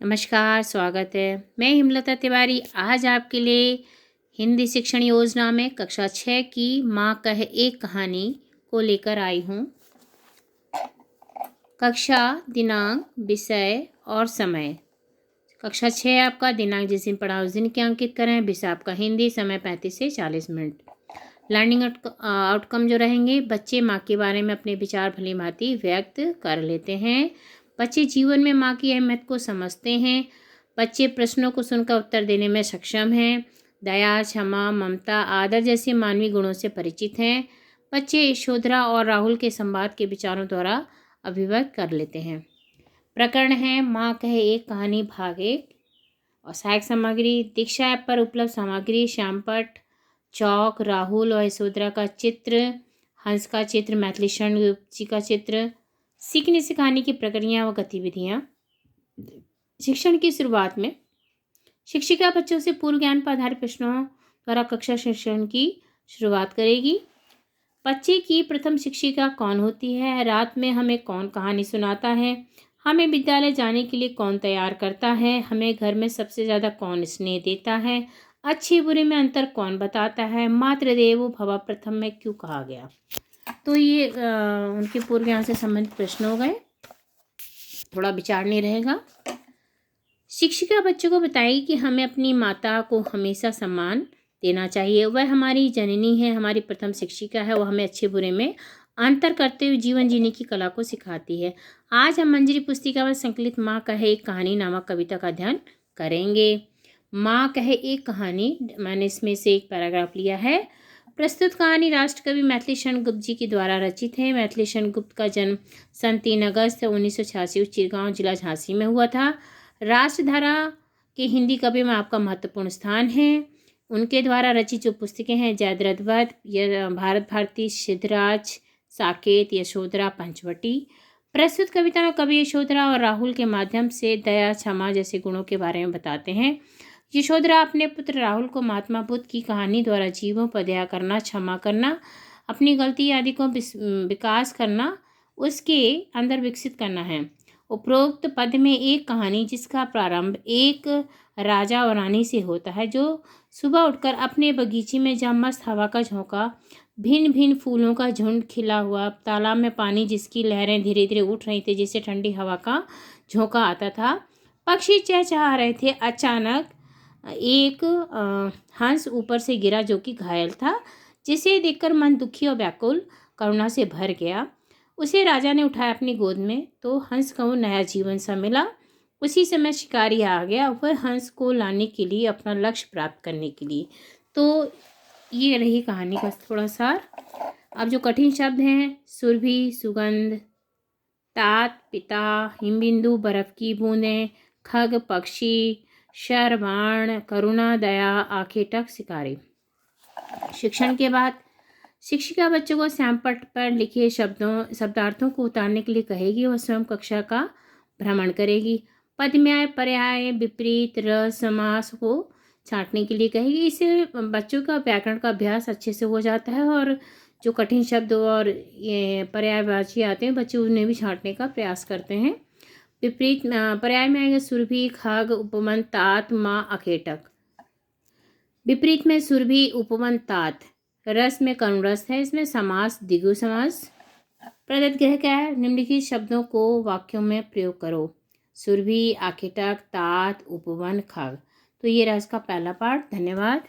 नमस्कार, स्वागत है। मैं हिमलता तिवारी आज आपके लिए हिंदी शिक्षण योजना में कक्षा 6 की माँ कहे एक कहानी को लेकर आई हूँ। कक्षा, दिनांक, विषय और समय। कक्षा 6 आपका दिनांक जिस दिन पढ़ा उस दिन के अंकित करें। विषय आपका हिंदी, समय 35 से 40 मिनट। लर्निंग आउटकम जो रहेंगे, बच्चे माँ के बारे में अपने विचार भली भांति व्यक्त कर लेते हैं। बच्चे जीवन में माँ की अहमियत को समझते हैं। बच्चे प्रश्नों को सुनकर उत्तर देने में सक्षम हैं। दया, क्षमा, ममता, आदर जैसे मानवीय गुणों से परिचित हैं। बच्चे यशोधरा और राहुल के संवाद के विचारों द्वारा अभिव्यक्त कर लेते हैं। प्रकरण है माँ कहे एक कहानी भाग 1। और सहायक सामग्री, दीक्षा ऐप पर उपलब्ध सामग्री, श्यामपट, चौक, राहुल और यशोधरा का चित्र, हंस का चित्र, मैथिली शरण गुप्त जी का चित्र, सीखने सिखाने की प्रक्रिया व गतिविधियाँ। शिक्षण की शुरुआत में शिक्षिका बच्चों से पूर्व ज्ञान पर आधारित प्रश्नों द्वारा कक्षा शिक्षण की शुरुआत करेगी। बच्चे की प्रथम शिक्षिका कौन होती है? रात में हमें कौन कहानी सुनाता है? हमें विद्यालय जाने के लिए कौन तैयार करता है? हमें घर में सबसे ज़्यादा कौन स्नेह देता है? अच्छे बुरे में अंतर कौन बताता है? मातृदेवो भव प्रथम में क्यों कहा गया? तो ये उनके पूर्व ज्ञान से संबंधित प्रश्न हो गए। थोड़ा विचारने रहेगा। शिक्षिका बच्चों को बताएगी कि हमें अपनी माता को हमेशा सम्मान देना चाहिए। वह हमारी जननी है, हमारी प्रथम शिक्षिका है। वह हमें अच्छे बुरे में अंतर करते हुए जीवन जीने की कला को सिखाती है। आज हम मंजरी पुस्तिका में संकलित माँ कहे एक कहानी नामक कविता का अध्ययन करेंगे। माँ कहे एक कहानी, मैंने इसमें से एक पैराग्राफ लिया है। प्रस्तुत कहानी राष्ट्रकवि मैथिली शरण गुप्त जी के द्वारा रचित है। मैथिली शरण गुप्त का जन्म सन 3 अगस्त 1986 चिरगांव जिला झांसी में हुआ था। राष्ट्रधारा के हिंदी कवि में आपका महत्वपूर्ण स्थान है। उनके द्वारा रचित जो पुस्तकें हैं, जयद्रथ वध, भारत भारती, सिद्धराज, साकेत, यशोधरा, पंचवटी। प्रस्तुत कविता में कवि यशोधरा और राहुल के माध्यम से दया, क्षमा जैसे गुणों के बारे में बताते हैं। यशोधरा अपने पुत्र राहुल को महात्मा बुद्ध की कहानी द्वारा जीवों पर दया करना, क्षमा करना, अपनी गलती आदि को विकास करना, उसके अंदर विकसित करना है। उपरोक्त पद में एक कहानी जिसका प्रारंभ एक राजा और रानी से होता है, जो सुबह उठकर अपने बगीचे में जहाँ मस्त हवा का झोंका, भिन्न भिन्न फूलों का झुंड खिला हुआ, तालाब में पानी जिसकी लहरें धीरे धीरे उठ रही थी, जिससे ठंडी हवा का झोंका आता था, पक्षी चहचहा रहे थे। अचानक एक हंस ऊपर से गिरा जो कि घायल था, जिसे देखकर मन दुखी और व्याकुल करुणा से भर गया। उसे राजा ने उठाया अपनी गोद में, तो हंस को नया जीवन सा मिला। उसी समय शिकारी आ गया, वह हंस को लाने के लिए, अपना लक्ष्य प्राप्त करने के लिए। तो ये रही कहानी का थोड़ा सार। अब जो कठिन शब्द हैं, सुरभि, सुगंध, तात, पिता, हिमबिंदु, बर्फ की बूंदें, खग, पक्षी, शर, बाण, करुणा, दया, आखेटक, शिकारी। शिक्षण के बाद शिक्षिका बच्चों को श्यामपट्ट पर लिखे शब्दार्थों को उतारने के लिए कहेगी। वह स्वयं कक्षा का भ्रमण करेगी। पदम्याय, पर्याय, विपरीत, रस, समास को छांटने के लिए कहेगी। इससे बच्चों का व्याकरण का अभ्यास अच्छे से हो जाता है और जो कठिन शब्द और ये पर्यायवाची आते हैं, बच्चे उन्हें भी छांटने का प्रयास करते हैं। विपरीत पर्याय में आएगा सुरभि, खग, उपमान, तात, माँ, अखेटक। विपरीत में सुरभि, उपमान, तात। रस में करुणरस है, इसमें समास द्विगु समास। प्रदत्त ग्रह क्या है? निम्नलिखित शब्दों को वाक्यों में प्रयोग करो। सुरभि, आखेटक, तात, उपवन, खग। तो ये रहा इसका पहला पाठ। धन्यवाद।